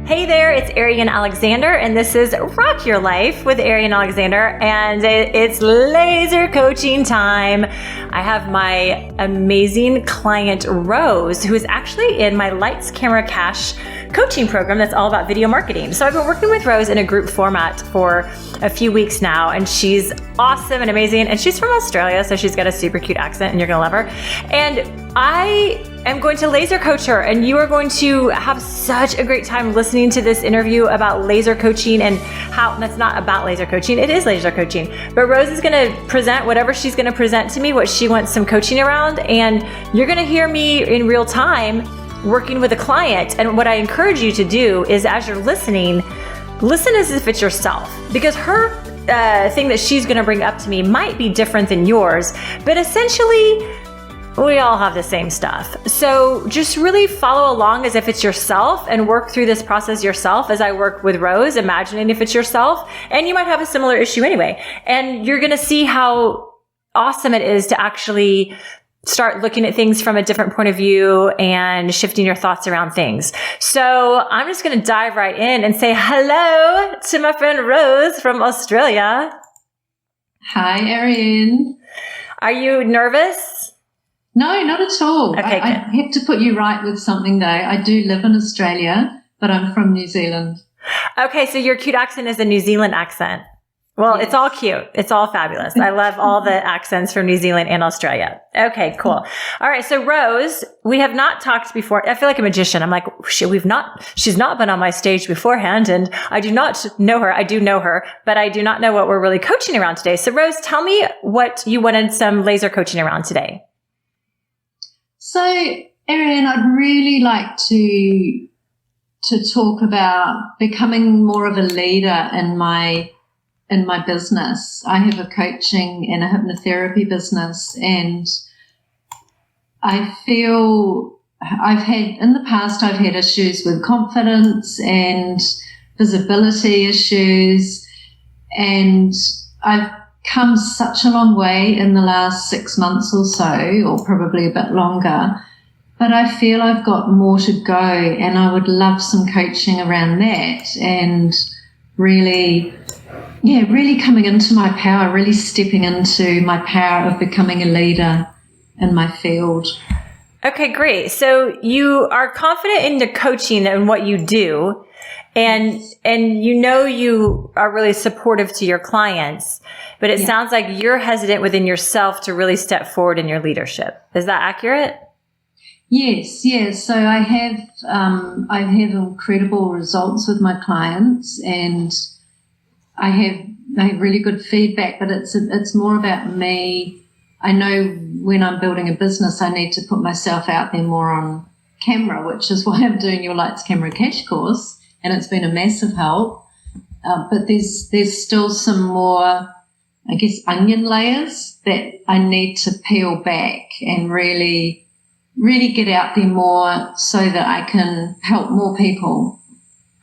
Hey there, it's Ariane Alexander, and this is Rock Your Life with Ariane Alexander, and it's laser coaching time. I have my amazing client, Rose, who is actually in my Lights, Camera, Cash coaching program that's all about video marketing. So I've been working with Rose in a group format for a few weeks now, and she's awesome and amazing, and she's from Australia, so she's got a super cute accent, and you're gonna love her. And I am going to laser coach her, and you are going to have such a great time listening to this interview about laser coaching and how that's not about laser coaching. It is laser coaching, but Rose is going to present whatever she's going to present to me, what she wants some coaching around, and you're going to hear me in real time working with a client. And what I encourage you to do is, as you're listening, listen as if it's yourself, because her thing that she's going to bring up to me might be different than yours, but essentially we all have the same stuff. So just really follow along as if it's yourself and work through this process yourself as I work with Rose, imagining if it's yourself, and you might have a similar issue anyway. And you're going to see how awesome it is to actually start looking at things from a different point of view and shifting your thoughts around things. So I'm just going to dive right in and say hello to my friend Rose from Australia. Hi, Ariane. Are you nervous? No, not at all. Okay, I have to put you right with something though. I do live in Australia, but I'm from New Zealand. Okay, so your cute accent is a New Zealand accent. Well, yes. It's all cute. It's all fabulous. I love all the accents from New Zealand and Australia. Okay, cool. All right. So Rose, we have not talked before. I feel like a magician. I'm like, she's not been on my stage beforehand, and I do not know her. I do know her, but I do not know what we're really coaching around today. So Rose, tell me what you wanted some laser coaching around today. So, Ariane, I'd really like to talk about becoming more of a leader in my business. I have a coaching and a hypnotherapy business, and I feel I've had issues with confidence and visibility issues, and I've come such a long way in the last 6 months or so, or probably a bit longer, but I feel I've got more to go, and I would love some coaching around that, and really coming into my power, really stepping into my power of becoming a leader in my field. Okay, great. So you are confident in the coaching and what you do, and you are really supportive to your clients, but it sounds like you're hesitant within yourself to really step forward in your leadership. Is that accurate? Yes. So I have incredible results with my clients, and I have really good feedback, but it's more about me. I know when I'm building a business, I need to put myself out there more on camera, which is why I'm doing your Lights, Camera, Cash course, and it's been a massive help. But there's still some more, I guess, onion layers that I need to peel back and really get out there more so that I can help more people.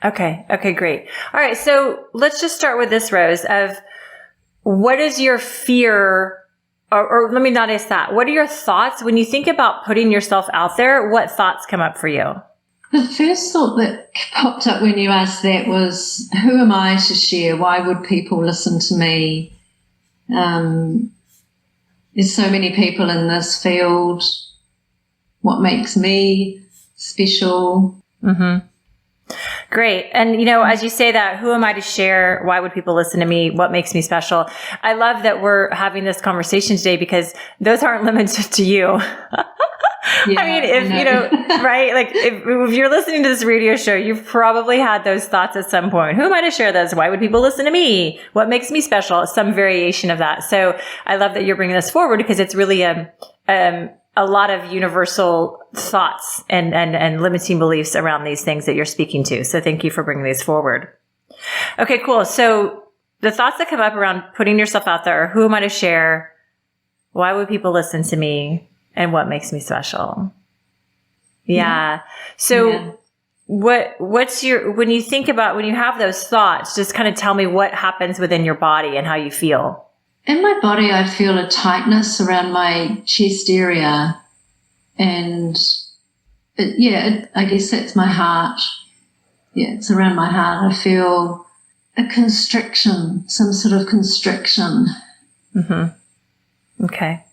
Okay, great. All right, so let's just start with this, Rose, of what is your fear, or let me not ask that. What are your thoughts when you think about putting yourself out there? What thoughts come up for you? The first thought that popped up when you asked that was, who am I to share? Why would people listen to me? There's so many people in this field. What makes me special? Mm-hmm. Great. And, as you say that, who am I to share? Why would people listen to me? What makes me special? I love that we're having this conversation today, because those aren't limited to you. Yeah, I mean, if, right? Like if you're listening to this radio show, you've probably had those thoughts at some point. Who am I to share this? Why would people listen to me? What makes me special? Some variation of that. So I love that you're bringing this forward, because it's really, a lot of universal thoughts and limiting beliefs around these things that you're speaking to. So thank you for bringing these forward. Okay, cool. So the thoughts that come up around putting yourself out there are, who am I to share? Why would people listen to me? And what makes me special? Yeah. So what's when you think about, when you have those thoughts, just kind of tell me what happens within your body and how you feel. In my body, I feel a tightness around my chest area, and I guess that's my heart. it's around my heart. I feel a constriction, some sort of constriction. Mm-hmm. Okay.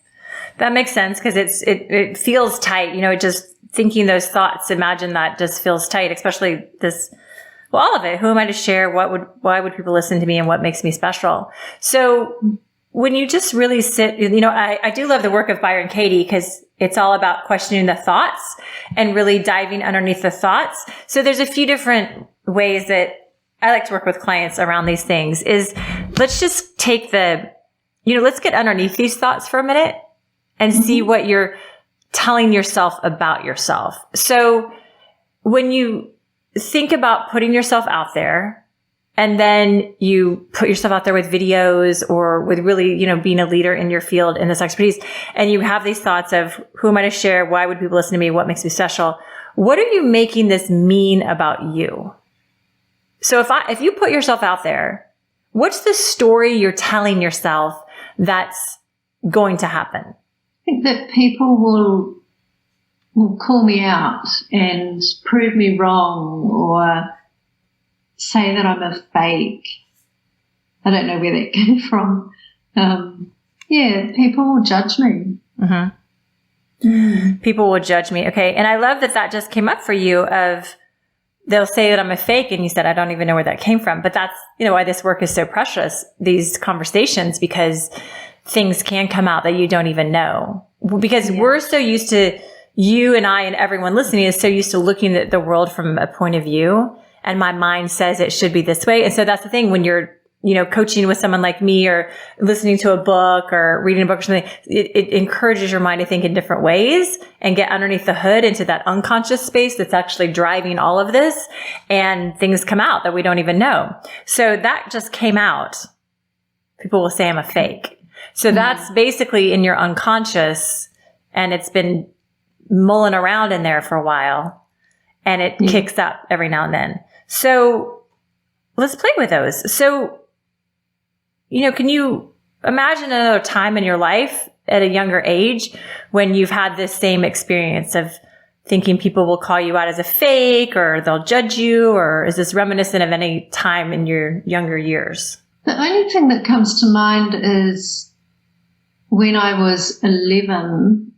That makes sense because it feels tight. It just thinking those thoughts, imagine that just feels tight, especially this, well, all of it. Who am I to share? Why would people listen to me and what makes me special? So when you just really sit, I do love the work of Byron Katie because it's all about questioning the thoughts and really diving underneath the thoughts. So there's a few different ways that I like to work with clients around these things is let's just take let's get underneath these thoughts for a minute and see what you're telling yourself about yourself. So when you think about putting yourself out there and then you put yourself out there with videos or with really, being a leader in your field in this expertise, and you have these thoughts of who am I to share? Why would people listen to me? What makes me special? What are you making this mean about you? So if you put yourself out there, what's the story you're telling yourself that's going to happen? I think that people will call me out and prove me wrong or say that I'm a fake. I don't know where that came from. People will judge me. Mm-hmm. People will judge me. Okay. And I love that just came up for you of they'll say that I'm a fake. And you said, I don't even know where that came from. But that's, why this work is so precious, these conversations, because things can come out that you don't even know. Because we're so used to, you and I and everyone listening is so used to looking at the world from a point of view. And my mind says it should be this way. And so that's the thing when you're, coaching with someone like me or listening to a book or reading a book or something, it encourages your mind to think in different ways and get underneath the hood into that unconscious space that's actually driving all of this. And things come out that we don't even know. So that just came out. People will say I'm a fake. So that's basically in your unconscious and it's been mulling around in there for a while and it kicks up every now and then. So let's play with those. So, can you imagine another time in your life at a younger age when you've had this same experience of thinking people will call you out as a fake or they'll judge you, or is this reminiscent of any time in your younger years? The only thing that comes to mind is when I was 11,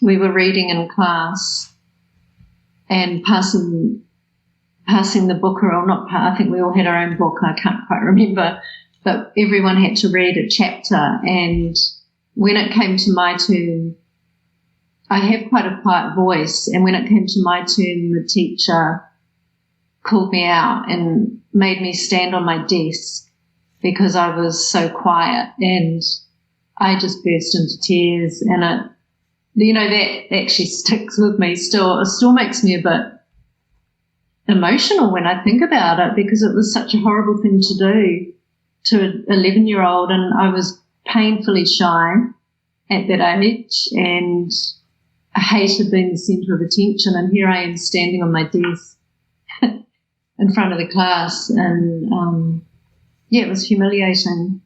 we were reading in class and passing the book around, I think we all had our own book, I can't quite remember, but everyone had to read a chapter. And when it came to my turn, I have quite a quiet voice, and when it came to my turn, the teacher called me out and made me stand on my desk because I was so quiet, and I just burst into tears, and that actually sticks with me still. It still makes me a bit emotional when I think about it because it was such a horrible thing to do to an 11-year-old, and I was painfully shy at that age, and I hated being the centre of attention, and here I am standing on my desk in front of the class, and it was humiliating.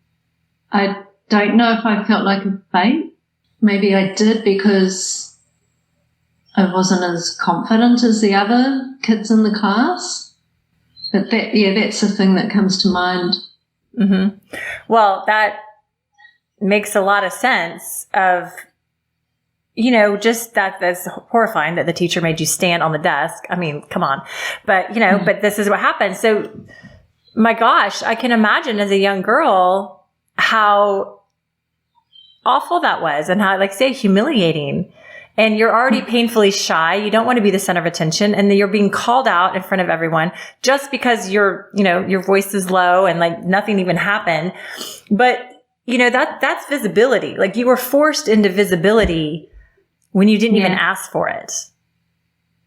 I don't know if I felt like a fake. Maybe I did because I wasn't as confident as the other kids in the class. But that's the thing that comes to mind. Mm-hmm. Well, that makes a lot of sense of, just that's horrifying that the teacher made you stand on the desk. I mean, come on. But, but this is what happened. So, my gosh, I can imagine as a young girl how awful that was and how, humiliating. And you're already painfully shy. You don't want to be the center of attention. And then you're being called out in front of everyone just because your voice is low and nothing even happened. But, that's visibility. You were forced into visibility when you didn't even ask for it.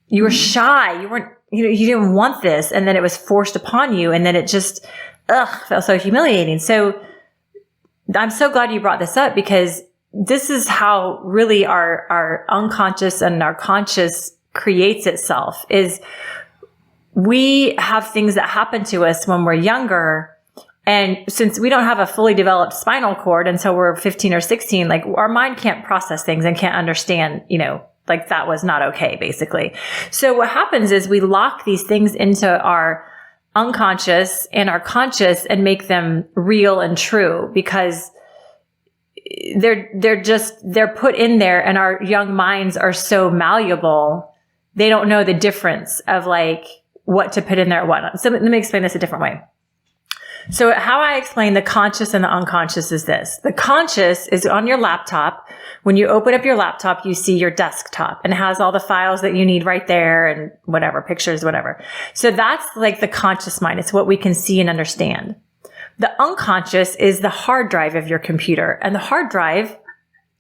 You were shy. You weren't, you didn't want this. And then it was forced upon you. And then it just, felt so humiliating. So I'm so glad you brought this up because this is how really our unconscious and our conscious creates itself is we have things that happen to us when we're younger. And since we don't have a fully developed spinal cord until we're 15 or 16, our mind can't process things and can't understand, like that was not okay, basically. So what happens is we lock these things into our unconscious and our conscious and make them real and true because they're put in there, and our young minds are so malleable. They don't know the difference of like what to put in there and what not. So let me explain this a different way. So how I explain the conscious and the unconscious is this. The conscious is on your laptop. When you open up your laptop, you see your desktop and it has all the files that you need right there and whatever, pictures, whatever. So that's like the conscious mind. It's what we can see and understand. The unconscious is the hard drive of your computer, and the hard drive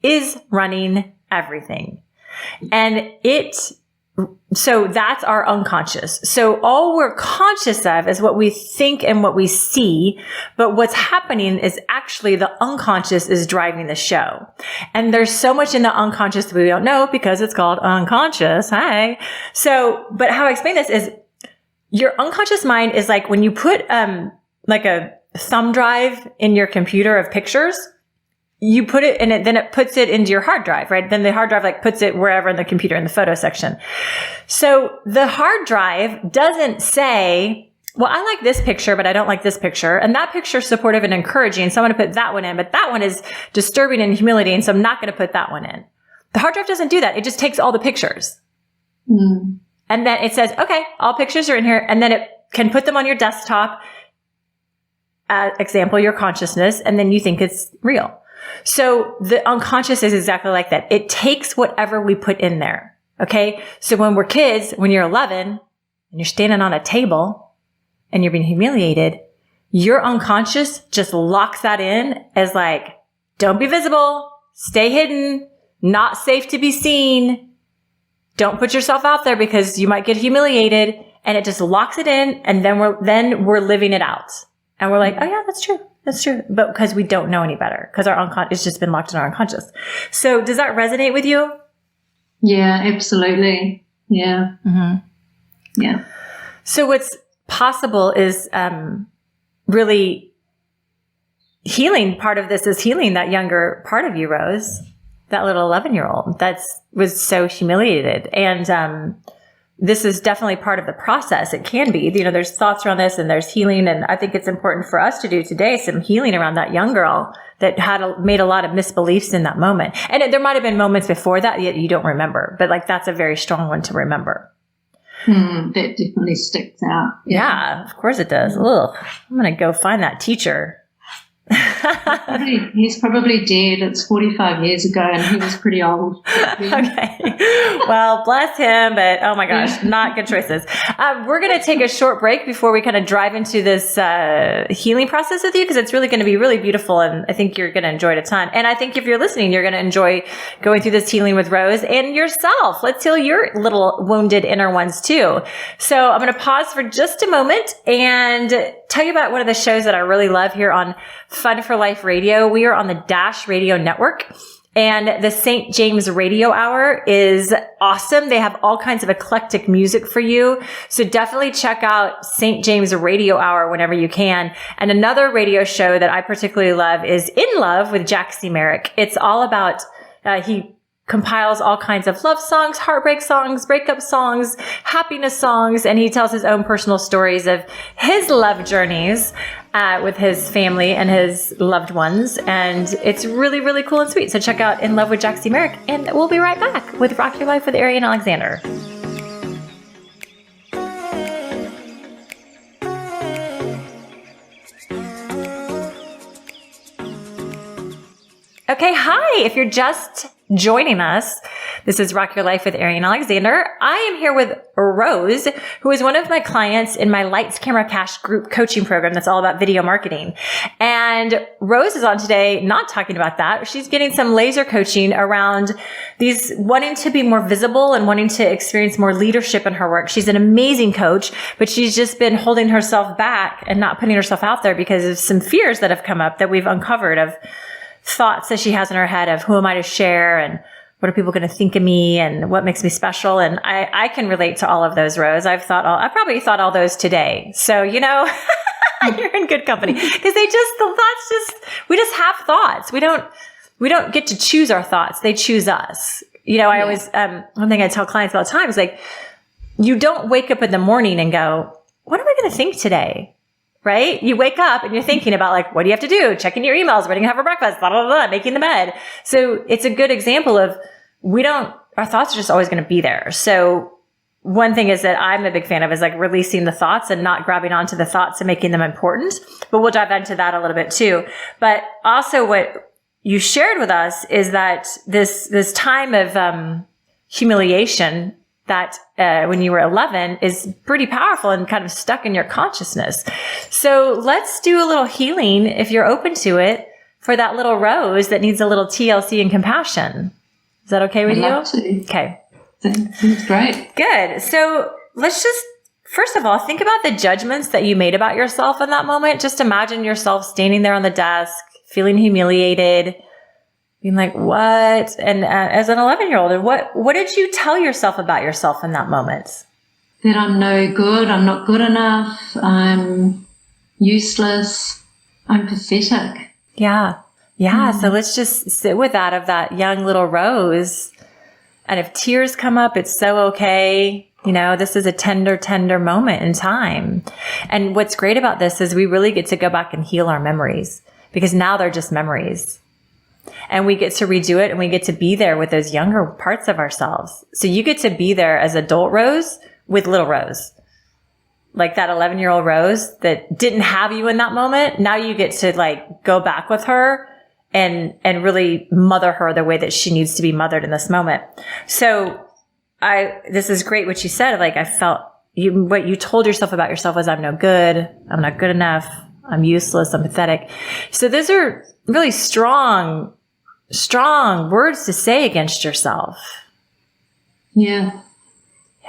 is running everything. So that's our unconscious. So all we're conscious of is what we think and what we see, but what's happening is actually the unconscious is driving the show. And there's so much in the unconscious that we don't know because it's called unconscious. Hi. So, but how I explain this is your unconscious mind is like when you put, like a thumb drive in your computer of pictures, you put it in it, then it puts it into your hard drive, right? Then the hard drive like puts it wherever in the computer in the photo section. So the hard drive doesn't say, well, I like this picture, but I don't like this picture. And that picture is supportive and encouraging. So I'm going to put that one in, but that one is disturbing and humiliating. So I'm not going to put that one in. The hard drive doesn't do that. It just takes all the pictures. And then it says, okay, all pictures are in here. And then it can put them on your desktop. Example, your consciousness. And then you think it's real. So the unconscious is exactly like that. It takes whatever we put in there. Okay. So when we're kids, when you're 11 and you're standing on a table and you're being humiliated, your unconscious just locks that in as like, don't be visible, stay hidden, not safe to be seen. Don't put yourself out there because you might get humiliated, and it just locks it in. And then we're living it out. And we're like, oh yeah, that's true. That's true. But because we don't know any better, because our unconscious, it's just been locked in our unconscious. So does that resonate with you? Yeah, absolutely. Yeah. Mm-hmm. Yeah. So what's possible is, really healing. Part of this is healing that younger part of you, Rose, that little 11-year-old was so humiliated. And, this is definitely part of the process. It can be, there's thoughts around this and there's healing. And I think it's important for us to do today some healing around that young girl that made a lot of misbeliefs in that moment. And there might have been moments before that yet you don't remember, but like that's a very strong one to remember. That definitely sticks out. Yeah, of course it does. Ugh, I'm going to go find that teacher. He's probably dead. It's 45 years ago and he was pretty old. Okay. Well, bless him, but oh my gosh, not good choices. We're going to take a short break before we kind of drive into this healing process with you, because it's really going to be really beautiful and I think you're going to enjoy it a ton. And I think if you're listening, you're going to enjoy going through this healing with Rose and yourself. Let's heal your little wounded inner ones too. So I'm going to pause for just a moment and tell you about one of the shows that I really love here on Fun for Life Radio. We are on the Dash Radio Network, and the St. James Radio Hour is awesome. They have all kinds of eclectic music for you. So definitely check out St. James Radio Hour whenever you can. And another radio show that I particularly love is In Love with Jack C. Merrick. It's all about, he compiles all kinds of love songs, heartbreak songs, breakup songs, happiness songs, and he tells his own personal stories of his love journeys with his family and his loved ones. And it's really, really cool and sweet. So check out In Love with Jack C. Merrick, and we'll be right back with Rock Your Life with Ariane Alexander. Okay, hi. If you're just joining us, this is Rock Your Life with Ariane Alexander. I am here with Rose, who is one of my clients in my Lights, Camera, Cash group coaching program that's all about video marketing. And Rose is on today not talking about that. She's getting some laser coaching around these wanting to be more visible and wanting to experience more leadership in her work. She's an amazing coach, but she's just been holding herself back and not putting herself out there because of some fears that have come up that we've uncovered of thoughts that she has in her head of who am I to share and what are people going to think of me and what makes me special. And I can relate to all of those, Rose. I probably thought all those today. So, you're in good company because we just have thoughts. We don't get to choose our thoughts. They choose us. I always, one thing I tell clients all the time is like, you don't wake up in the morning and go, what am I going to think today? Right? You wake up and you're thinking about like, what do you have to do? Checking your emails, what are you going to have for breakfast, blah, blah, blah, making the bed. So it's a good example of our thoughts are just always going to be there. So one thing is that I'm a big fan of is like releasing the thoughts and not grabbing onto the thoughts and making them important. But we'll dive into that a little bit too. But also what you shared with us is that this time of humiliation that when you were 11 is pretty powerful and kind of stuck in your consciousness. So let's do a little healing, if you're open to it, for that little Rose that needs a little TLC and compassion. Is that okay with you? I'd love to. Okay. That's great. Good. So let's just, first of all, think about the judgments that you made about yourself in that moment. Just imagine yourself standing there on the desk, feeling humiliated, being like, what? And as an 11-year-old, what did you tell yourself about yourself in that moment? That I'm no good, I'm not good enough, I'm useless, I'm pathetic. Yeah. So let's just sit with that of that young little Rose. And if tears come up, it's so okay. This is a tender, tender moment in time. And what's great about this is we really get to go back and heal our memories, because now they're just memories. And we get to redo it, and we get to be there with those younger parts of ourselves. So you get to be there as adult Rose with little Rose. Like that 11-year-old Rose that didn't have you in that moment. Now you get to like go back with her and really mother her the way that she needs to be mothered in this moment. So this is great what you said. Like I felt what you told yourself about yourself was, I'm no good. I'm not good enough. I'm useless. I'm pathetic. So those are really strong words to say against yourself. Yeah.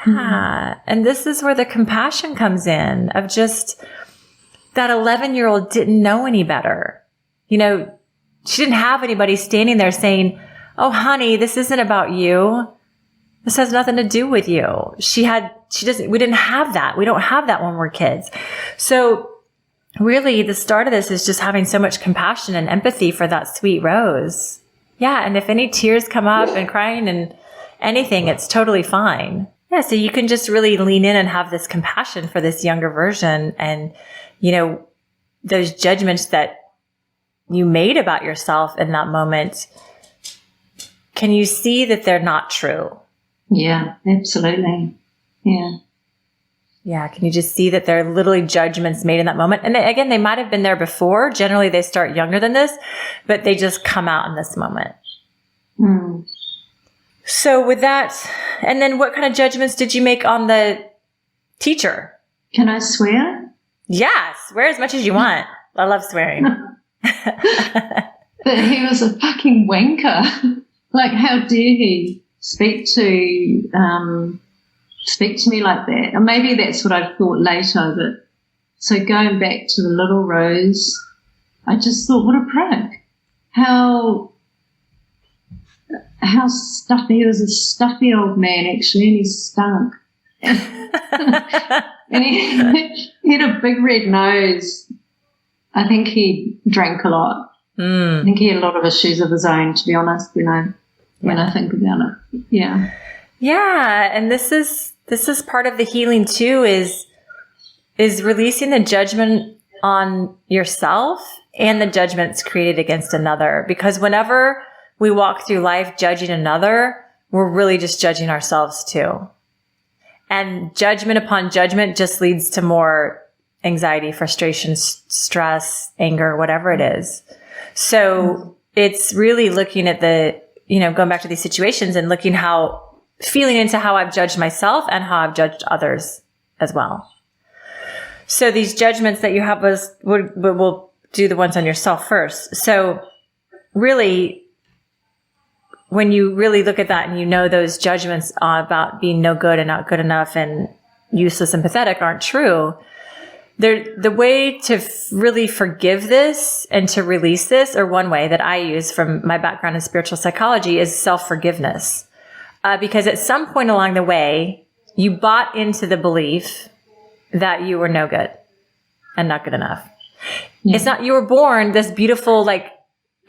Yeah. And this is where the compassion comes in of just that 11-year-old didn't know any better. She didn't have anybody standing there saying, oh, honey, this isn't about you. This has nothing to do with you. We didn't have that. We don't have that when we're kids. So really the start of this is just having so much compassion and empathy for that sweet Rose. Yeah. And if any tears come up and crying and anything, it's totally fine. Yeah. So you can just really lean in and have this compassion for this younger version. And, those judgments that you made about yourself in that moment, can you see that they're not true? Yeah, absolutely. Yeah. Yeah. Can you just see that they're literally judgments made in that moment? And again, they might have been there before. Generally, they start younger than this, but they just come out in this moment. Mm. So with that, and then what kind of judgments did you make on the teacher? Can I swear? Yeah, swear as much as you want. I love swearing. That he was a fucking wanker. Like, how dare he speak to me like that? And maybe that's what I thought later. But so going back to the little Rose, I just thought, what a prick! How stuffy. He was a stuffy old man actually, and he stunk. And he had a big red nose. I think he drank a lot. I think he had a lot of issues of his own, to be honest, when I think about it. Yeah. Yeah. And this is part of the healing too, is releasing the judgment on yourself and the judgments created against another. Because whenever we walk through life judging another, we're really just judging ourselves too. And judgment upon judgment just leads to more anxiety, frustration, stress, anger, whatever it is. So it's really looking at going back to these situations and feeling into how I've judged myself and how I've judged others as well. So these judgments that you have we'll do the ones on yourself first. So really, when you really look at that and those judgments about being no good and not good enough and useless and pathetic aren't true, the way to really forgive this and to release this, or one way that I use from my background in spiritual psychology, is self-forgiveness. Because at some point along the way, you bought into the belief that you were no good and not good enough. Yeah. It's not, you were born this beautiful,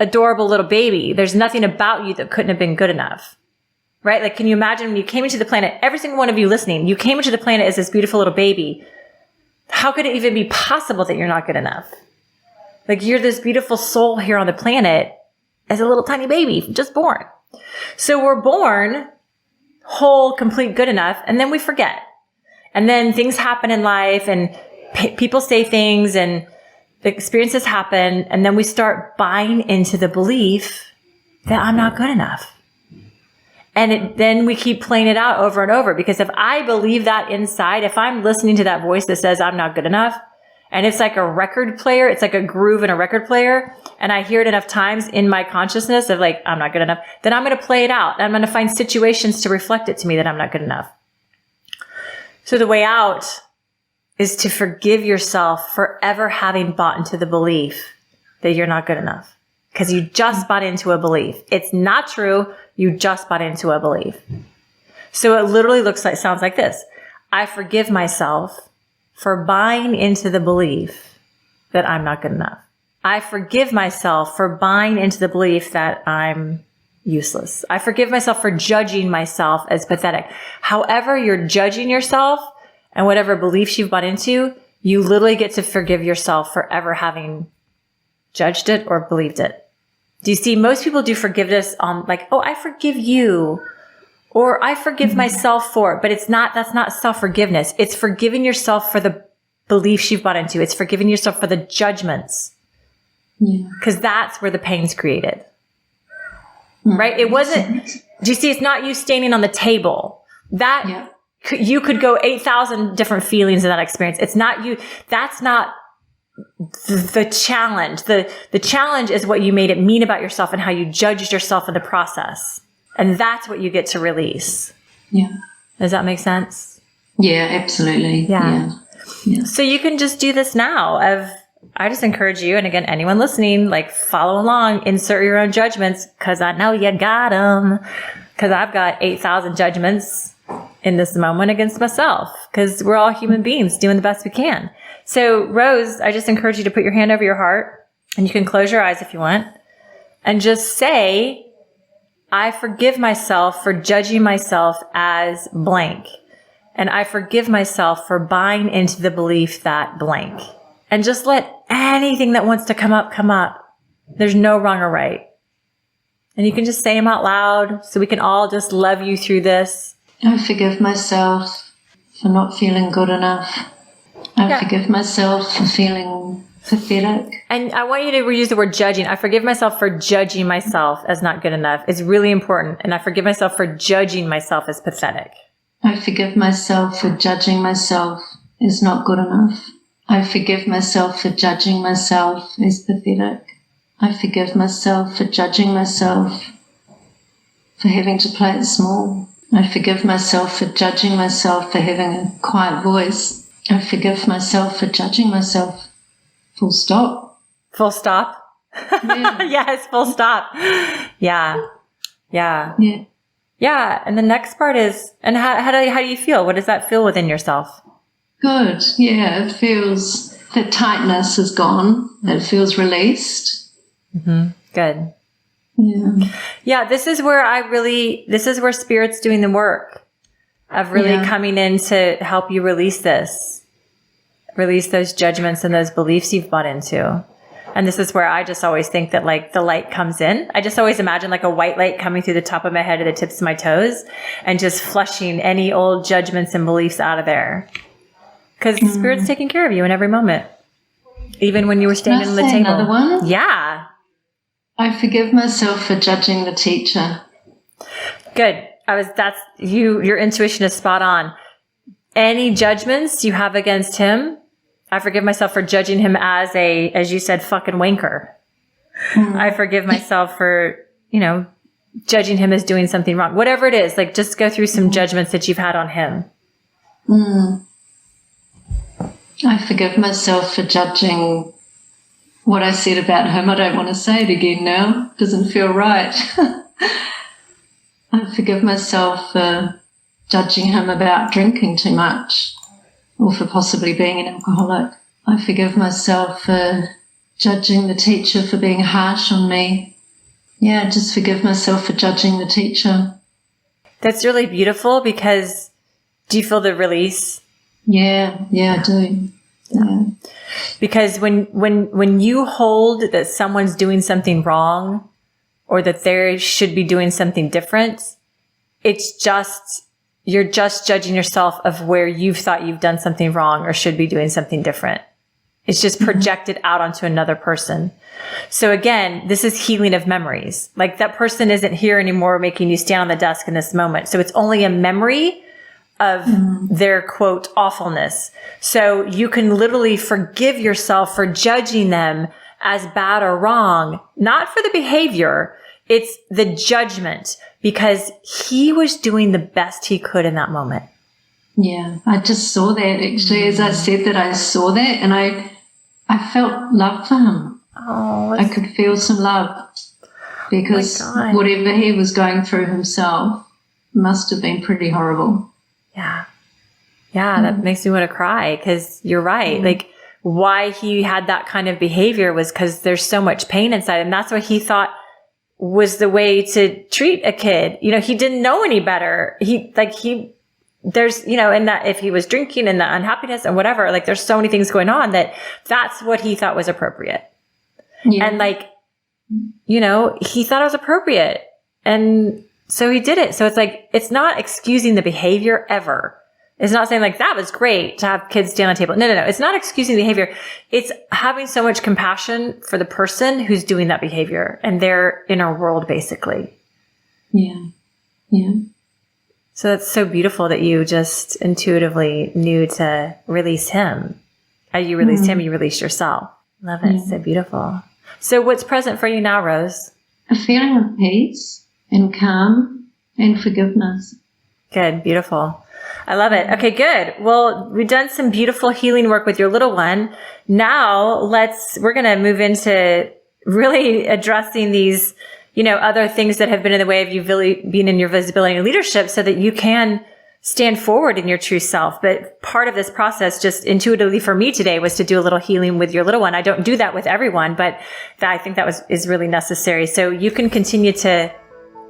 adorable little baby. There's nothing about you that couldn't have been good enough, right? Like, can you imagine when you came into the planet, every single one of you listening, you came into the planet as this beautiful little baby. How could it even be possible that you're not good enough? Like, you're this beautiful soul here on the planet as a little tiny baby, just born. So we're born whole, complete, good enough, and then we forget. And then things happen in life, and people say things, and experiences happen, and then we start buying into the belief that I'm not good enough. And then we keep playing it out over and over, because if I believe that inside, if I'm listening to that voice that says I'm not good enough, and it's like a record player, it's like a groove in a record player, and I hear it enough times in my consciousness of like, I'm not good enough, then I'm going to play it out. And I'm going to find situations to reflect it to me that I'm not good enough. So the way out is to forgive yourself for ever having bought into the belief that you're not good enough. Because you just bought into a belief. It's not true. You just bought into a belief. So it literally sounds like this. I forgive myself for buying into the belief that I'm not good enough. I forgive myself for buying into the belief that I'm useless. I forgive myself for judging myself as pathetic. However you're judging yourself and whatever beliefs you've bought into, you literally get to forgive yourself for ever having judged it or believed it. Do you see? Most people do forgiveness on like, oh, I forgive you, or I forgive myself for it, but that's not self-forgiveness. It's forgiving yourself for the beliefs you've bought into. It's forgiving yourself for the judgments. Yeah. Because that's where the pain's created. Right? It wasn't, do you see? It's not you standing on the table. You could go 8,000 different feelings in that experience. It's not you. That's not the challenge. The challenge is what you made it mean about yourself and how you judged yourself in the process. And that's what you get to release. Yeah. Does that make sense? Yeah, absolutely. Yeah. So you can just do this now. I just encourage you, and again, anyone listening, like, follow along, insert your own judgments, because I know you got them. Because I've got 8,000 judgments in this moment against myself, because we're all human beings doing the best we can. So Rose, I just encourage you to put your hand over your heart, and you can close your eyes if you want, and just say, I forgive myself for judging myself as blank. And I forgive myself for buying into the belief that blank. And just let anything that wants to come up. There's no wrong or right. And you can just say them out loud so we can all just love you through this. I forgive myself for not feeling good enough. I forgive myself for feeling pathetic. And I want you to reuse the word judging. I forgive myself for judging myself as not good enough. It's really important. And I forgive myself for judging myself as pathetic. I forgive myself for judging myself as not good enough. I forgive myself for judging myself as pathetic. I forgive myself for judging myself for having to play it small. I forgive myself for judging myself for having a quiet voice. I forgive myself for judging myself. Full stop. Full stop? Yeah. Yes, full stop. Yeah. And the next part is, and how do you feel? What does that feel within yourself? Good. Yeah, it feels, the tightness is gone. It feels released. Mm-hmm. Good. Yeah. Yeah, this is where Spirit's doing the work of really coming in to help you release this. Release those judgments and those beliefs you've bought into. And this is where I just always think that, like, the light comes in. I just always imagine like a white light coming through the top of my head to the tips of my toes and just flushing any old judgments and beliefs out of there. Because Spirit's taking care of you in every moment. Even when you were standing on the table. Another one? Yeah. I forgive myself for judging the teacher. Good. Your intuition is spot on. Any judgments you have against him, I forgive myself for judging him as you said, fucking wanker. I forgive myself for, judging him as doing something wrong. Whatever it is, like, just go through some judgments that you've had on him. I forgive myself for judging what I said about him. I don't want to say it again now. It doesn't feel right. I forgive myself for judging him about drinking too much or for possibly being an alcoholic. I forgive myself for judging the teacher for being harsh on me. Yeah, just forgive myself for judging the teacher. That's really beautiful because do you feel the release? Yeah, I do. Yeah. Because when you hold that someone's doing something wrong or that they should be doing something different, you're just judging yourself of where you've thought you've done something wrong or should be doing something different. It's just projected out onto another person. So again, this is healing of memories. Like that person isn't here anymore making you stand on the desk in this moment. So it's only a memory of their quote awfulness. So you can literally forgive yourself for judging them as bad or wrong, not for the behavior. It's the judgment because he was doing the best he could in that moment. Yeah, I just saw that actually. As I said that, I saw that and I felt love for him. Oh, I could feel some love because whatever he was going through himself must have been pretty horrible. Yeah. Yeah, that makes me want to cry because you're right. Like why he had that kind of behavior was because there's so much pain inside. And that's what he thought was the way to treat a kid. You know, he didn't know any better. There's, you know, and that if he was drinking and the unhappiness and whatever, like there's so many things going on that's what he thought was appropriate. Yeah. And like, you know, he thought it was appropriate. And so he did it. So it's like, it's not excusing the behavior ever. It's not saying like, that was great to have kids stand on the table. No. It's not excusing the behavior. It's having so much compassion for the person who's doing that behavior and their inner world, basically. Yeah. Yeah. So that's so beautiful that you just intuitively knew to release him. As you released him, you released yourself. Love it. So beautiful. So what's present for you now, Rose? A feeling of peace and calm and forgiveness. Good. Beautiful. I love it. Okay, good. Well, we've done some beautiful healing work with your little one. Now we're going to move into really addressing these, you know, other things that have been in the way of you really being in your visibility and leadership so that you can stand forward in your true self. But part of this process, just intuitively for me today, was to do a little healing with your little one. I don't do that with everyone, but I think that is really necessary. So you can continue to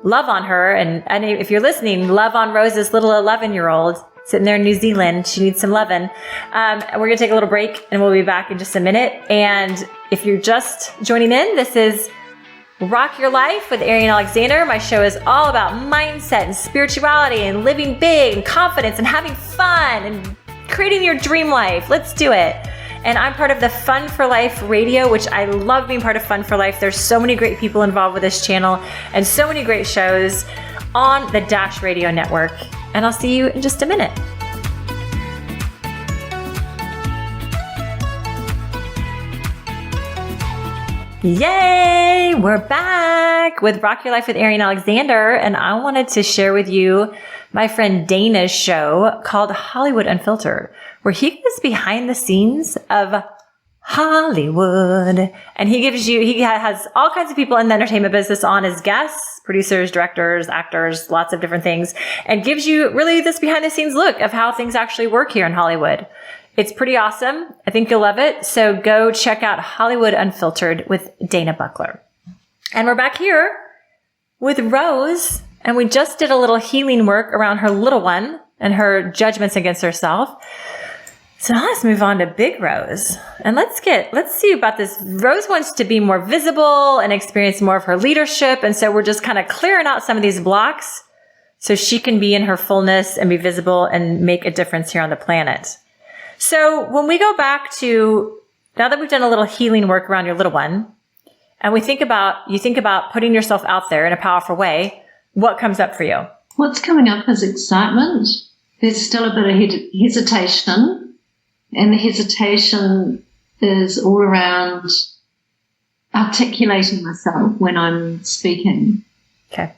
love on her. And if you're listening, love on Rose's little 11-year-old sitting there in New Zealand. She needs some loving. We're going to take a little break and we'll be back in just a minute. And if you're just joining in, this is Rock Your Life with Ariane Alexander. My show is all about mindset and spirituality and living big and confidence and having fun and creating your dream life. Let's do it. And I'm part of the Fun for Life Radio, which I love being part of Fun for Life. There's so many great people involved with this channel and so many great shows on the Dash Radio Network. And I'll see you in just a minute. Yay! We're back with Rock Your Life with Ariane Alexander. And I wanted to share with you my friend Dana's show called Hollywood Unfiltered, where he goes behind the scenes of Hollywood. And he has all kinds of people in the entertainment business on as guests, producers, directors, actors, lots of different things, and gives you really this behind the scenes look of how things actually work here in Hollywood. It's pretty awesome. I think you'll love it. So go check out Hollywood Unfiltered with Dana Buckler. And we're back here with Rose. And we just did a little healing work around her little one and her judgments against herself. So now let's move on to Big Rose. And let's see about this. Rose wants to be more visible and experience more of her leadership. And so we're just kind of clearing out some of these blocks so she can be in her fullness and be visible and make a difference here on the planet. So when we go back to, now that we've done a little healing work around your little one, and you think about putting yourself out there in a powerful way, what comes up for you? What's coming up is excitement. There's still a bit of hesitation, and the hesitation is all around articulating myself when I'm speaking. Okay.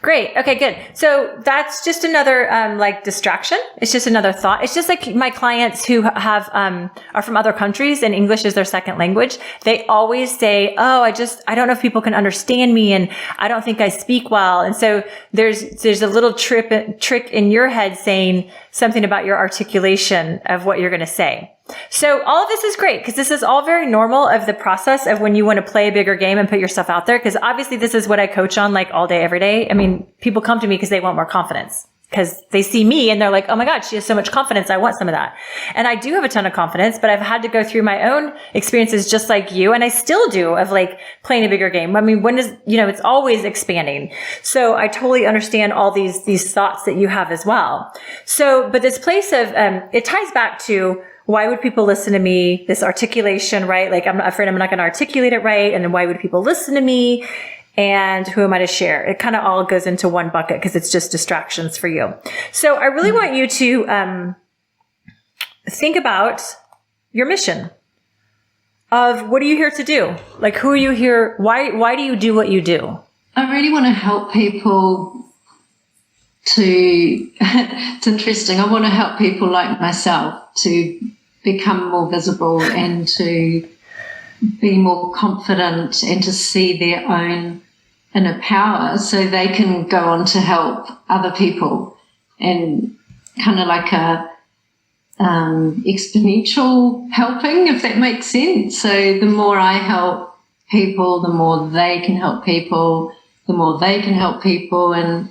Great. Okay, good. So that's just another, distraction. It's just another thought. It's just like my clients who have, are from other countries and English is their second language. They always say, oh, I don't know if people can understand me and I don't think I speak well. And so there's a little trick in your head saying something about your articulation of what you're going to say. So all of this is great because this is all very normal of the process of when you want to play a bigger game and put yourself out there. Because obviously this is what I coach on like all day, every day. I mean, people come to me because they want more confidence because they see me and they're like, oh my God, she has so much confidence. I want some of that. And I do have a ton of confidence, but I've had to go through my own experiences just like you. And I still do of like playing a bigger game. I mean, it's always expanding. So I totally understand all these thoughts that you have as well. So, but this place of, it ties back to, why would people listen to me? This articulation, right? Like I'm afraid I'm not going to articulate it right. And then why would people listen to me? And who am I to share? It kind of all goes into one bucket because it's just distractions for you. So I really want you to think about your mission of what are you here to do? Like who are you here? Why do you do what you do? I really want to help people it's interesting. I want to help people like myself to become more visible and to be more confident and to see their own inner power so they can go on to help other people, and kind of like a exponential helping, if that makes sense. So the more I help people, the more they can help people, the more they can help people. And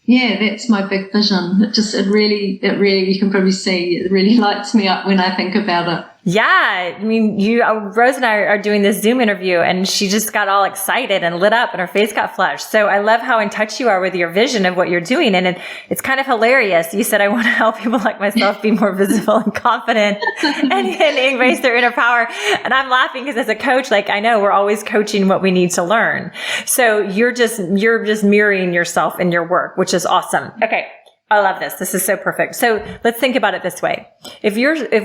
yeah, that's my big vision. It really, you can probably see, it really lights me up when I think about it. Yeah. I mean, Rose and I are doing this Zoom interview and she just got all excited and lit up and her face got flushed. So I love how in touch you are with your vision of what you're doing. And it's kind of hilarious. You said, I want to help people like myself be more visible and confident and embrace their inner power. And I'm laughing because as a coach, like I know we're always coaching what we need to learn. So you're just mirroring yourself in your work, which is awesome. Okay. I love this. This is so perfect. So let's think about it this way. If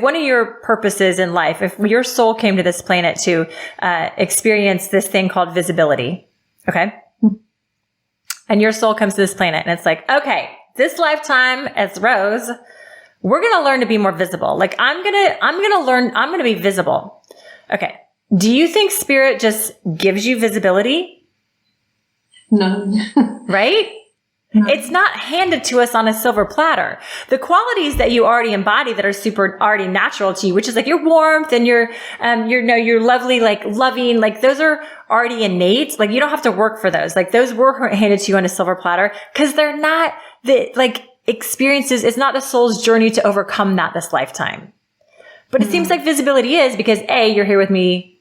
one of your purposes in life, if your soul came to this planet to experience this thing called visibility, okay? And your soul comes to this planet and it's like, okay, this lifetime as Rose, we're going to learn to be more visible. Like I'm going to be visible. Okay. Do you think spirit just gives you visibility? No. Right? It's not handed to us on a silver platter. The qualities that you already embody that are super already natural to you, which is like your warmth and your lovely, like loving, like those are already innate. Like you don't have to work for those. Like those were handed to you on a silver platter because they're not the like experiences. It's not the soul's journey to overcome that this lifetime. But it seems like visibility is because A, you're here with me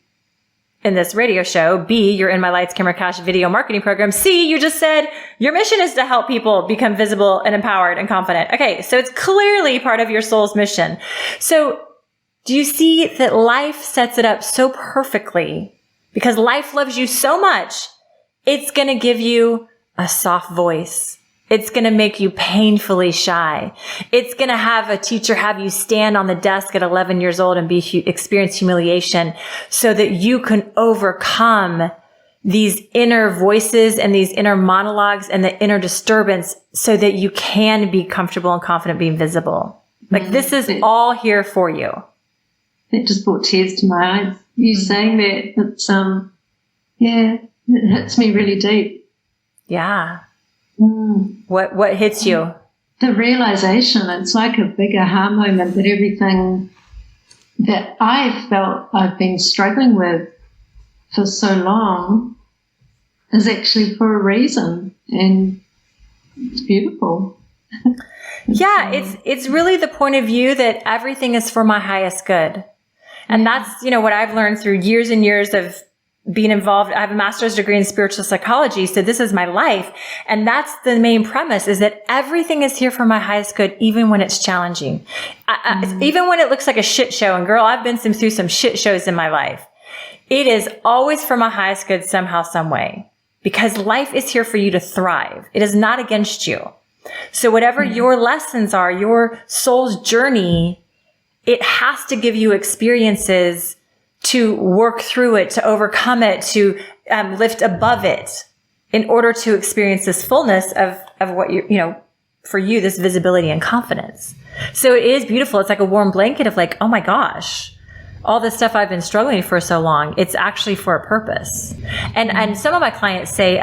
in this radio show. B, you're in my Lights, Camera, Cash video marketing program. C, you just said your mission is to help people become visible and empowered and confident. Okay. So it's clearly part of your soul's mission. So do you see that life sets it up so perfectly because life loves you so much? It's going to give you a soft voice. It's going to make you painfully shy. It's going to have a teacher have you stand on the desk at 11 years old and experience humiliation so that you can overcome these inner voices and these inner monologues and the inner disturbance so that you can be comfortable and confident being visible. Like this is all here for you. It just brought tears to my eyes. You saying that, it's, it hits me really deep. Yeah. What hits you? The realization, it's like a big aha moment that everything that I felt I've been struggling with for so long is actually for a reason, and it's beautiful. Yeah, it's really the point of view that everything is for my highest good. And that's, what I've learned through years and years of being involved. I have a master's degree in spiritual psychology. So this is my life. And that's the main premise, is that everything is here for my highest good, even when it's challenging. Even when it looks like a shit show. And girl, I've been through some shit shows in my life. It is always for my highest good somehow, some way, because life is here for you to thrive. It is not against you. So whatever your lessons are, your soul's journey, it has to give you experiences to work through it, to overcome it, to lift above it in order to experience this fullness of what for you, this visibility and confidence. So it is beautiful. It's like a warm blanket of like, oh my gosh, all this stuff I've been struggling for so long, it's actually for a purpose. And some of my clients say,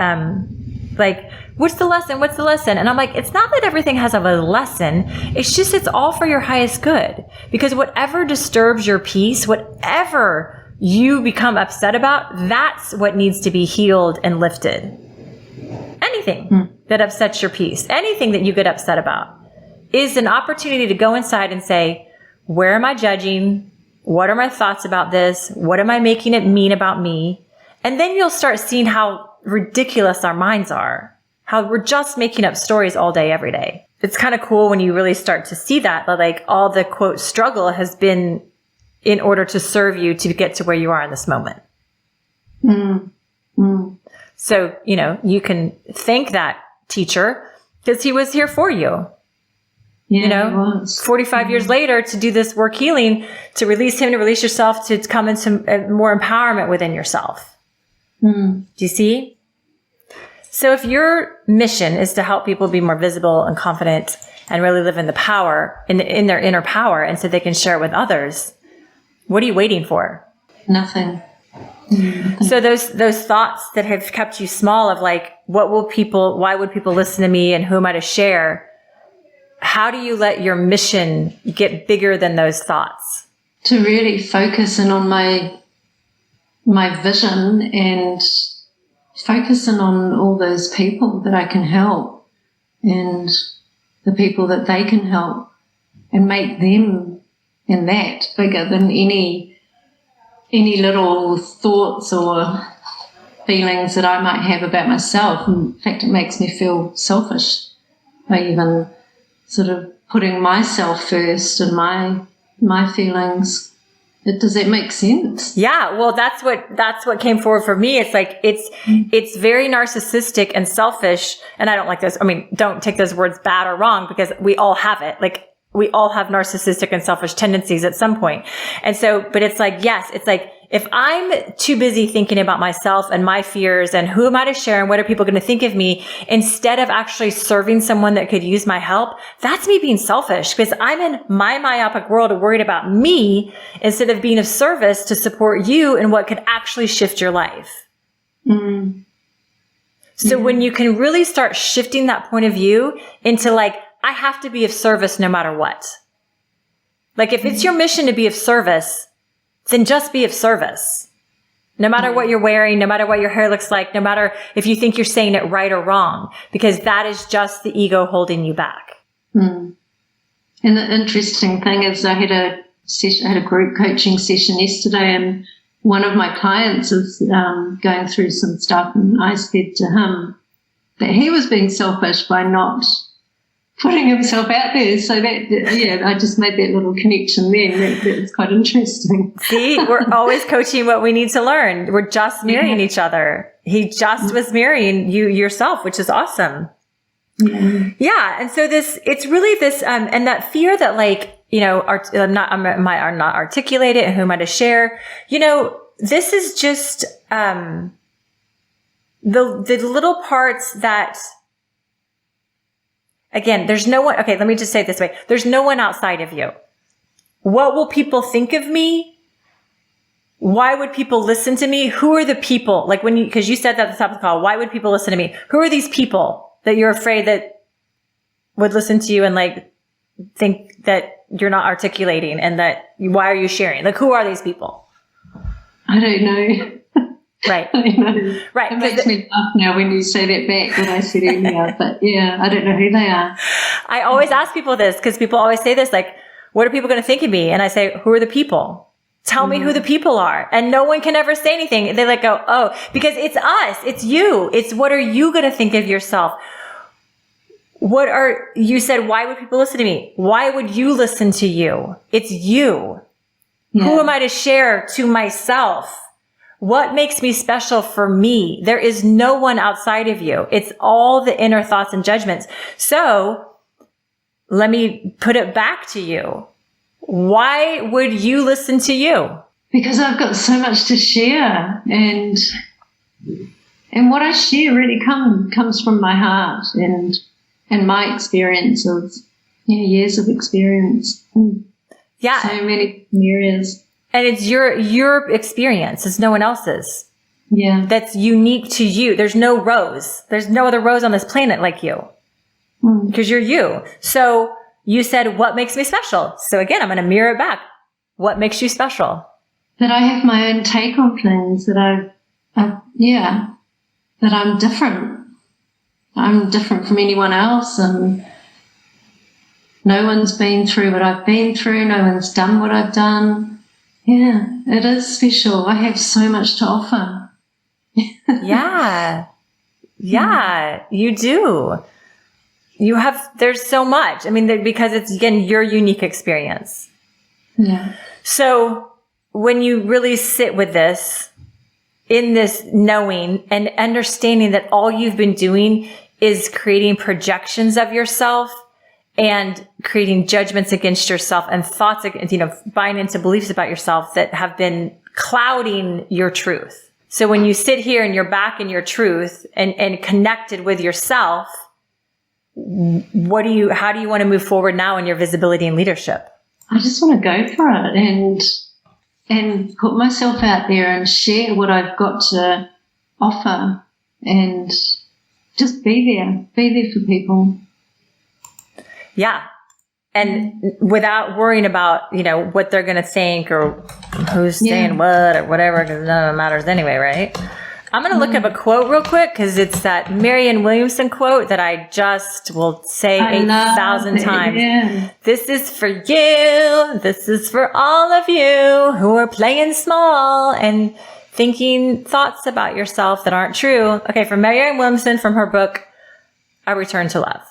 like, what's the lesson? What's the lesson? And I'm like, it's not that everything has a lesson. It's just, it's all for your highest good. Because whatever disturbs your peace, whatever you become upset about, that's what needs to be healed and lifted. Anything that upsets your peace, anything that you get upset about, is an opportunity to go inside and say, where am I judging? What are my thoughts about this? What am I making it mean about me? And then you'll start seeing how ridiculous our minds are, how we're just making up stories all day, every day. It's kind of cool when you really start to see that, like all the quote struggle has been in order to serve you to get to where you are in this moment. So, you can thank that teacher because he was here for you. Yeah, 45 years later to do this work healing, to release him, to release yourself, to come into more empowerment within yourself. Do you see? So if your mission is to help people be more visible and confident and really live in the power, in their inner power, and so they can share it with others, what are you waiting for? Nothing. So those thoughts that have kept you small of like, why would people listen to me and who am I to share? How do you let your mission get bigger than those thoughts? To really focus in on my vision and focus in on all those people that I can help and the people that they can help and make them and that bigger than any little thoughts or feelings that I might have about myself. In fact, it makes me feel selfish by even sort of putting myself first and my feelings. Does that make sense? Yeah. Well, that's what came forward for me. It's like, it's very narcissistic and selfish. And I don't like this. I mean, don't take those words bad or wrong because we all have it. Like, we all have narcissistic and selfish tendencies at some point. And so, but it's like, yes, it's like, if I'm too busy thinking about myself and my fears and who am I to share and what are people going to think of me, instead of actually serving someone that could use my help, that's me being selfish because I'm in my myopic world worried about me instead of being of service to support you in what could actually shift your life. So when you can really start shifting that point of view into like, I have to be of service no matter what. Like if it's your mission to be of service, then just be of service. No matter what you're wearing, no matter what your hair looks like, no matter if you think you're saying it right or wrong, because that is just the ego holding you back. And the interesting thing is I had a group coaching session yesterday and one of my clients is going through some stuff and I said to him that he was being selfish by not putting himself out there. So I just made that little connection then. That was quite interesting. See, we're always coaching what we need to learn. We're just mirroring each other. He just was mirroring you yourself, which is awesome. Yeah. And so it's really this, and that fear that like, I'm not articulate it and who am I to share? This is just, the little parts that, again, there's no one, okay, let me just say it this way. There's no one outside of you. What will people think of me? Why would people listen to me? Who are the people? Like because you said that at the top of the call, why would people listen to me? Who are these people that you're afraid that would listen to you and like think that you're not articulating and that why are you sharing? Like, who are these people? I don't know. Right. Right. It makes me laugh now when you say that back what I said earlier, but yeah, I don't know who they are. I always ask people this because people always say this, like, what are people going to think of me? And I say, who are the people? Tell me who the people are. And no one can ever say anything. They like go, oh, because it's us. It's you. It's what are you going to think of yourself? You said, why would people listen to me? Why would you listen to you? It's you. Yeah. Who am I to share to myself? What makes me special for me? There is no one outside of you. It's all the inner thoughts and judgments. So let me put it back to you. Why would you listen to you? Because I've got so much to share and what I share really comes from my heart and my experience of years of experience. Yeah. So many areas. And it's your experience. It's no one else's. Yeah. that's unique to you. There's no Rose. There's no other Rose on this planet like you because you're you. So you said, what makes me special? So again, I'm going to mirror it back. What makes you special? That I have my own take on things, that that I'm different. I'm different from anyone else, and no one's been through what I've been through. No one's done what I've done. Yeah, it is special. I have so much to offer. Yeah, you do. There's so much. I mean, because it's, again, your unique experience. Yeah. So when you really sit with this, in this knowing and understanding that all you've been doing is creating projections of yourself and creating judgments against yourself and thoughts, buying into beliefs about yourself that have been clouding your truth. So when you sit here and you're back in your truth and connected with yourself, how do you want to move forward now in your visibility and leadership? I just want to go for it and put myself out there and share what I've got to offer and just be there for people. Yeah. And without worrying about, what they're going to think or who's saying what or whatever, because none of it matters anyway, right? I'm going to look up a quote real quick because it's that Marianne Williamson quote that I just will say 8,000 times. Yeah. This is for you. This is for all of you who are playing small and thinking thoughts about yourself that aren't true. Okay, from Marianne Williamson from her book, A Return to Love.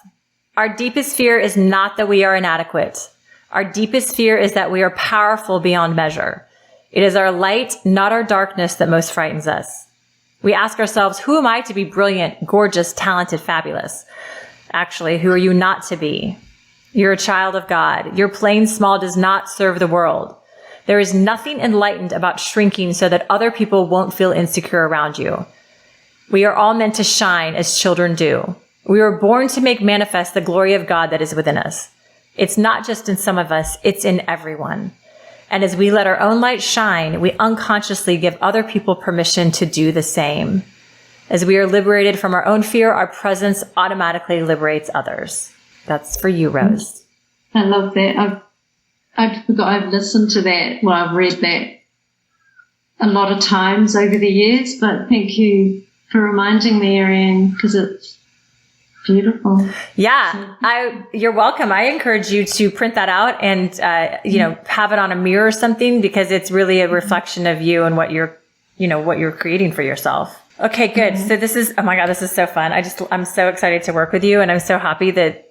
Our deepest fear is not that we are inadequate. Our deepest fear is that we are powerful beyond measure. It is our light, not our darkness, that most frightens us. We ask ourselves, who am I to be brilliant, gorgeous, talented, fabulous? Actually, who are you not to be? You're a child of God. Your playing small does not serve the world. There is nothing enlightened about shrinking so that other people won't feel insecure around you. We are all meant to shine as children do. We were born to make manifest the glory of God that is within us. It's not just in some of us, it's in everyone. And as we let our own light shine, we unconsciously give other people permission to do the same. As we are liberated from our own fear, our presence automatically liberates others. That's for you, Rose. I love that. I've listened to that. Well, I've read that a lot of times over the years, but thank you for reminding me, Ariane, because it's beautiful. Yeah, you're welcome. I encourage you to print that out and, have it on a mirror or something, because it's really a reflection of you and what you're creating for yourself. Okay, good. So this is so fun. I'm so excited to work with you, and I'm so happy that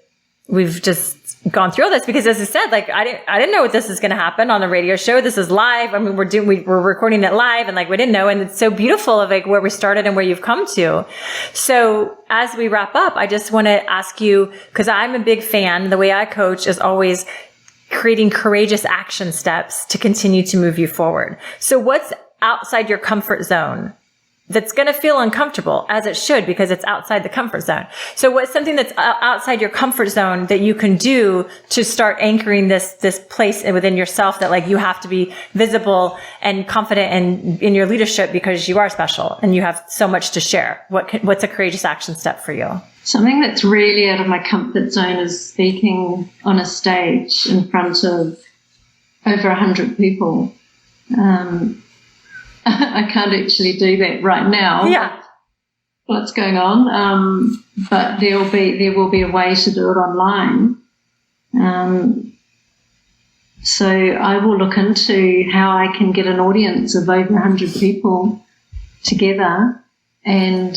we've just gone through all this, because as I said, I didn't know what this is going to happen on the radio show. This is live. I mean, we're recording it live, and we didn't know. And it's so beautiful of where we started and where you've come to. So as we wrap up, I just want to ask you, because I'm a big fan, the way I coach is always creating courageous action steps to continue to move you forward. So what's outside your comfort zone that's going to feel uncomfortable, as it should, because it's outside the comfort zone? So what's something that's outside your comfort zone that you can do to start anchoring this place within yourself that you have to be visible and confident in your leadership, because you are special and you have so much to share? What's a courageous action step for you? Something that's really out of my comfort zone is speaking on a stage in front of over 100 people. I can't actually do that right now. Yeah. What's going on? But there will be a way to do it online. So I will look into how I can get an audience of over 100 people together and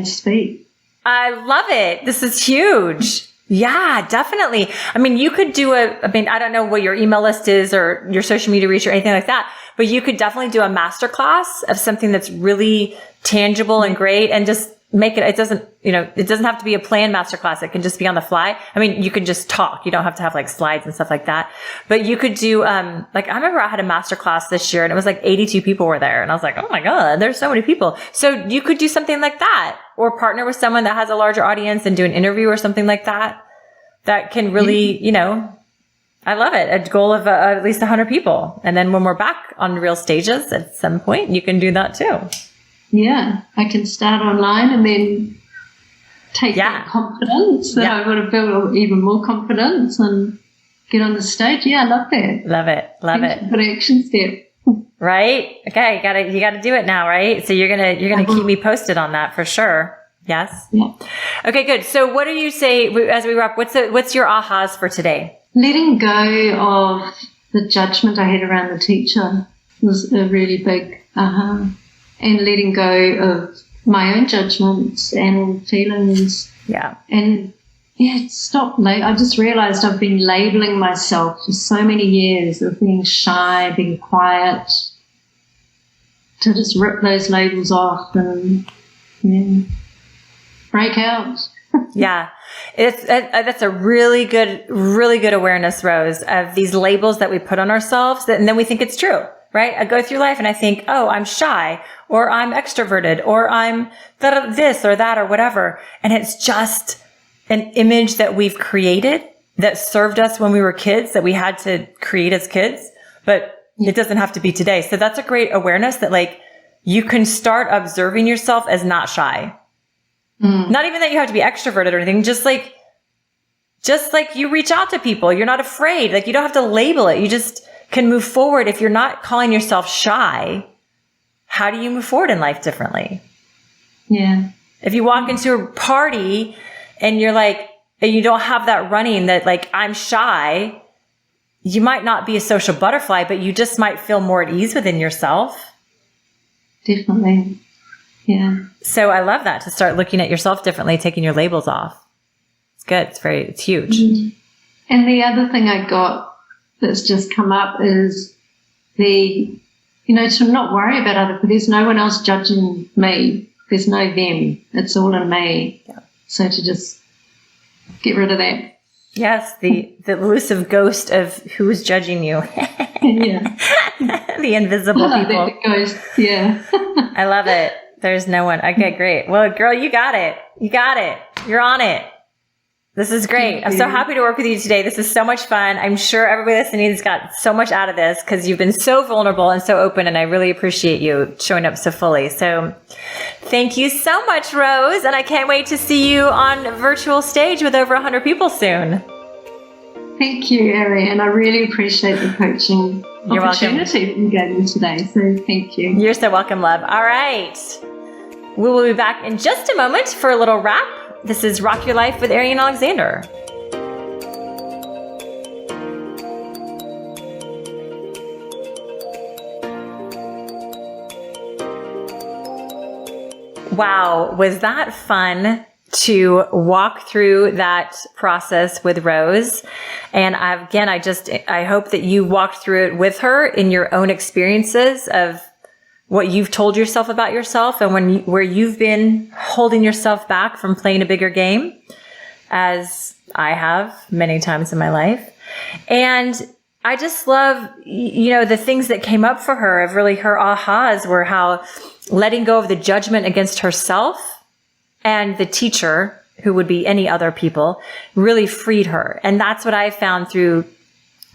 speak. I love it. This is huge. Yeah, definitely. I mean, you could do I don't know what your email list is or your social media reach or anything like that, but you could definitely do a masterclass of something that's really tangible and great, and just make it doesn't have to be a planned masterclass. It can just be on the fly. I mean, you can just talk. You don't have to have slides and stuff like that, but you could do, I remember I had a masterclass this year and it was 82 people were there. And I was like, oh my God, there's so many people. So you could do something like that, or partner with someone that has a larger audience and do an interview or something like that. That can really, I love it. A goal of at least 100 people. And then when we're back on real stages at some point, you can do that too. I can start online and then take that confidence that I would have built even more confidence and get on the stage. Yeah, I love that. Love it. Love it. Good action step. Right? Okay, you gotta do it now, right? So you're gonna keep me posted on that for sure. Yes? Yeah. Okay, good. So what do you say as we wrap? What's your ahas for today? Letting go of the judgment I had around the teacher was a really big aha. And letting go of my own judgments and feelings. Yeah. And I just realized I've been labeling myself for so many years of being shy, being quiet, to just rip those labels off and break out. Yeah. That's a really good awareness, Rose, of these labels that we put on ourselves and then we think it's true, right? I go through life and I think, oh, I'm shy or I'm extroverted or I'm this or that or whatever. And it's just an image that we've created that served us when we were kids that we had to create as kids, but it doesn't have to be today. So that's a great awareness that like you can start observing yourself as not shy. Not even that you have to be extroverted or anything, just like you reach out to people. You're not afraid. Like you don't have to label it. You just can move forward. If you're not calling yourself shy, how do you move forward in life differently? Yeah. If you walk into a party and you're like, and you don't have that running that like, I'm shy, you might not be a social butterfly, but you just might feel more at ease within yourself. Definitely. Yeah. So I love that, to start looking at yourself differently, taking your labels off. It's good. It's huge. And the other thing I got that's just come up is to not worry about other people. There's no one else judging me. There's no them. It's all in me. Yeah. So to just get rid of that. Yes, the elusive ghost of who's judging you. Yeah. The invisible people. That ghost. Yeah. I love it. There's no one. Okay, great. Well, girl, you got it. You're on it. This is great. I'm so happy to work with you today. This is so much fun. I'm sure everybody listening has got so much out of this because you've been so vulnerable and so open, and I really appreciate you showing up so fully. So thank you so much, Rose, and I can't wait to see you on virtual stage with over 100 people soon. Thank you, Ariane. I really appreciate the coaching opportunity that you gave me today. So thank you. You're so welcome, love. All right. We will be back in just a moment for a little wrap. This is Rock Your Life with Ariane Alexander. Wow, was that fun to walk through that process with Rose? And I hope that you walked through it with her in your own experiences of what you've told yourself about yourself and where you've been holding yourself back from playing a bigger game, as I have many times in my life. And I just love, the things that came up for her of really her ahas were how letting go of the judgment against herself and the teacher, who would be any other people, really freed her. And that's what I found through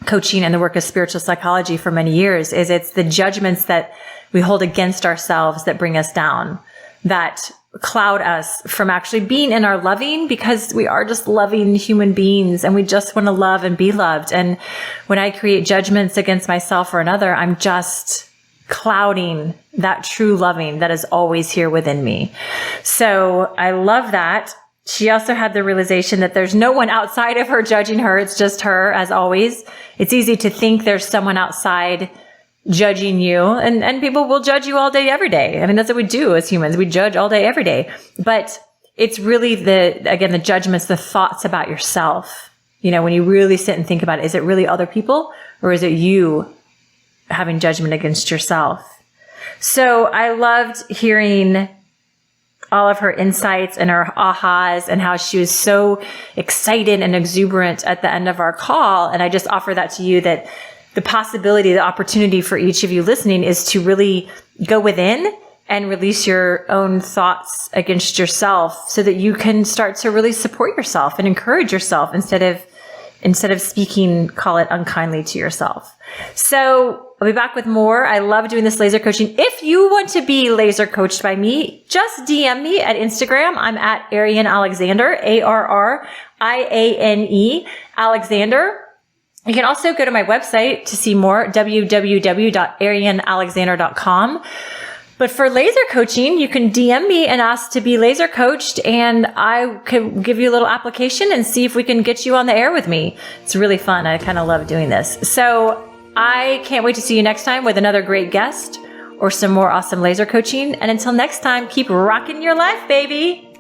coaching and the work of spiritual psychology for many years, is it's the judgments that we hold against ourselves that bring us down, that cloud us from actually being in our loving, because we are just loving human beings and we just want to love and be loved. And when I create judgments against myself or another, I'm just clouding that true loving that is always here within me. So I love that. She also had the realization that there's no one outside of her judging her. It's just her, as always. It's easy to think there's someone outside judging you, and people will judge you all day, every day. I mean, that's what we do as humans. We judge all day, every day. But it's really the judgments, the thoughts about yourself. When you really sit and think about it, is it really other people or is it you having judgment against yourself? So I loved hearing all of her insights and her ahas and how she was so excited and exuberant at the end of our call. And I just offer that to you, that the possibility, the opportunity for each of you listening is to really go within and release your own thoughts against yourself so that you can start to really support yourself and encourage yourself instead of instead of speaking, call it unkindly to yourself. So I'll be back with more. I love doing this laser coaching. If you want to be laser coached by me, just DM me at Instagram. I'm at Ariane Alexander, ARRIANE Alexander. You can also go to my website to see more, www.arianealexander.com. But for laser coaching, you can DM me and ask to be laser coached, and I can give you a little application and see if we can get you on the air with me. It's really fun. I kind of love doing this. So I can't wait to see you next time with another great guest or some more awesome laser coaching. And until next time, keep rocking your life, baby.